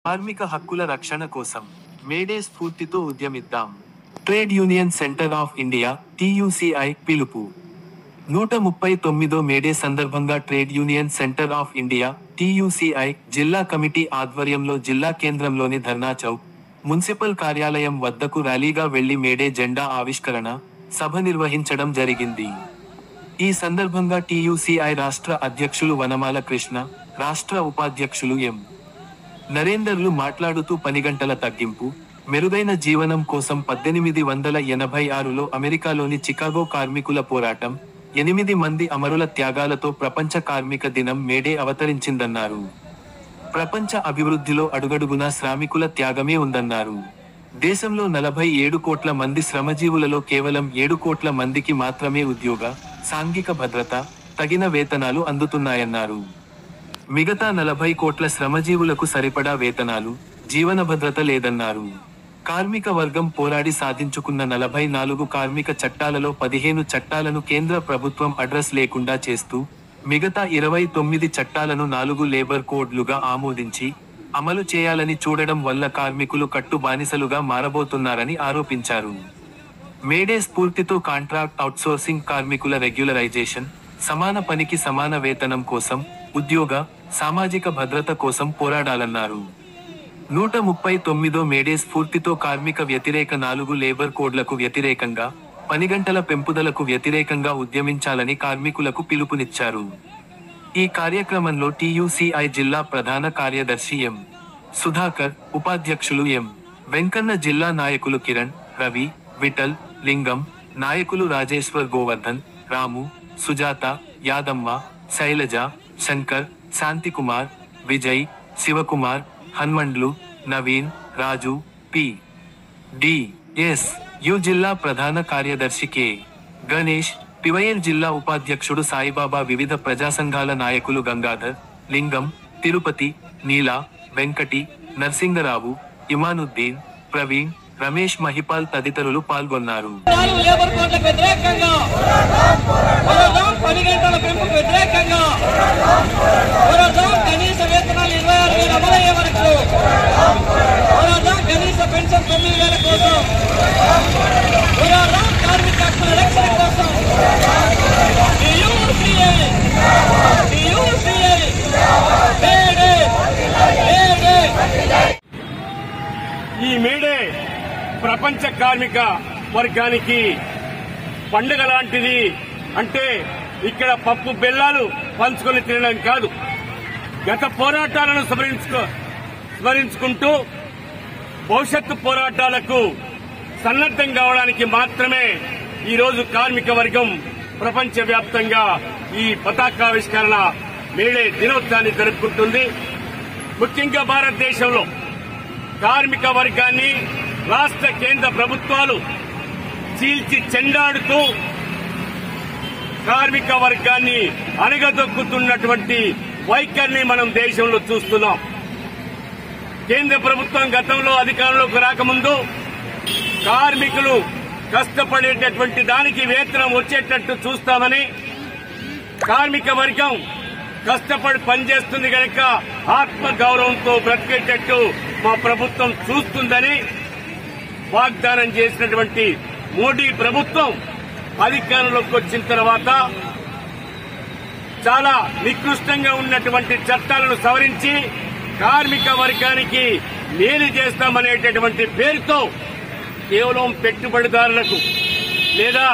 కార్మిక హక్కుల రక్షణ కోసం మేడే స్ఫూర్తితో ఉద్యమిద్దాం. Trade union centre of India TUCI పిలుపు. 139వ మేడే సందర్భంగా trade union centre of India TUCI జిల్లా కమిటీ ఆధ్వర్యంలో జిల్లా కేంద్రంలోని ధర్నా చౌక్, మున్సిపల్ కార్యాలయం వద్దకు ర్యాలీగా వెళ్లి మేడే జెండా ఆవిష్కరణ సభ నిర్వహించడం జరిగింది. ఈ సందర్భంగా TUCI రాష్ట్ర అధ్యక్షులు వనమాల కృష్ణ, రాష్ట్ర ఉపాధ్యక్షులు ఎం. నరేందర్లు మాట్లాడుతూ పనిగంటల తగ్గింపు, మెరుగైన జీవనం కోసం 1886లో అమెరికాలోని చికాగో కార్మికుల పోరాటం, 8 మంది అమరుల త్యాగాలతో ప్రపంచ కార్మిక దినం మేడే అవతరించిందన్నారు. ప్రపంచ అభివృద్ధిలో అడుగడుగునా శ్రామికుల త్యాగమే ఉందన్నారు. దేశంలో 47 కోట్ల మంది శ్రమజీవులలో కేవలం 7 కోట్ల మందికి మాత్రమే ఉద్యోగ, సాంఘిక భద్రత, తగిన వేతనాలు అందుతున్నాయన్నారు. మిగతా 40 కోట్ల శ్రమజీవులకు సరిపడా వేతనాలు, జీవన భద్రత లేదన్నారు. కార్మిక వర్గం పోరాడి సాధించుకున్న 44 కార్మిక చట్టాలలో 15 చట్టాలను కేంద్ర ప్రభుత్వం అడ్రస్ లేకుండా చేస్తూ, మిగతా 29 చట్టాలను 4 లేబర్ కోడ్లుగా ఆమోదించి అమలు చేయాలని చూడడం వల్ల కార్మికులు కట్టు బానిసలుగా మారబోతున్నారని ఆరోపించారు. మేడే స్ఫూర్తితో కాంట్రాక్ట్ అవుట్సోర్సింగ్ కార్మికుల రెగ్యులరైజేషన్, సమాన పనికి సమాన వేతనం కోసం, ఉద్యోగ, సామాజిక భద్రత కోసం పోరాడాలన్నారు. 139వ మేడే స్ఫూర్తితో కార్మిక వ్యతిరేక 4 లేబర్ కోడ్లకు వ్యతిరేకంగా, పనిగంటల పెంపుదలకు వ్యతిరేకంగా ఉద్యమించాలని కార్మికులకు పిలుపునిచ్చారు. ఈ కార్యక్రమంలో TUCI జిల్లా ప్రధాన కార్యదర్శి ఎం. సుధాకర్, ఉపాధ్యక్షులు ఎం. వెంకన్న, జిల్లా నాయకులు కిరణ్, రవి, విఠల్, లింగం, నాయకులు రాజేశ్వర్, గోవర్ధన్, రాము, సుజాత, యాదమ్మ, శైలజ, శంకర్, శాంతికుమార్, విజయ్, శివకుమార్, హన్మండ్లు, నవీన్, రాజు, PDSU జిల్లా ప్రధాన కార్యదర్శి కె. గణేష్, పివైఎల్ జిల్లా ఉపాధ్యక్షుడు సాయిబాబా, వివిధ ప్రజాసంఘాల నాయకులు గంగాధర్, లింగం, తిరుపతి, నీలా, వెంకటి, నర్సింగరావు, ఇమానుద్దీన్, ప్రవీణ్, రమేష్, మహిపాల్ తదితరులు పాల్గొన్నారు. ఈ మేడే ప్రపంచ కార్మిక వర్గానికి పండుగ లాంటిది. అంటే ఇక్కడ పప్పు బెల్లాలు పంచుకొని తినడం కాదు, గత పోరాటాలను స్మరించుకుంటూ భవిష్యత్తు పోరాటాలకు సన్నద్దం కావడానికి మాత్రమే ఈరోజు కార్మిక వర్గం ప్రపంచవ్యాప్తంగా ఈ పతాకావిష్కరణ మేడే దినోత్సవాన్ని జరుపుకుంటుంది. ముఖ్యంగా భారతదేశంలో కార్మిక వర్గాన్ని రాష్ట్ర కేంద్ర ప్రభుత్వాలు చీల్చి చెండాడుతూ కార్మిక వర్గాన్ని అణగదొక్కుతున్నటువంటి వైఖరిని మనం దేశంలో చూస్తున్నాం. కేంద్ర ప్రభుత్వం గతంలో అధికారంలోకి రాకముందు కార్మికులు కష్టపడేటటువంటి దానికి వేతనం వచ్చేటట్టు చూస్తామని, కార్మిక వర్గం కష్టపడి పనిచేస్తుంది కనుక ఆత్మ గౌరవంతో బ్రతికేటట్టు మా ప్రభుత్వం చూస్తుందని వాగ్దానం చేసినటువంటి మోడీ ప్రభుత్వం అధికారంలోకి వచ్చిన తర్వాత చాలా నికృష్టంగా ఉన్నటువంటి చట్టాలను సవరించి కార్మిక వర్గానికి మేలు చేస్తామనేటటువంటి పేరుతో కేవలం పెట్టుబడిదారులకు లేదా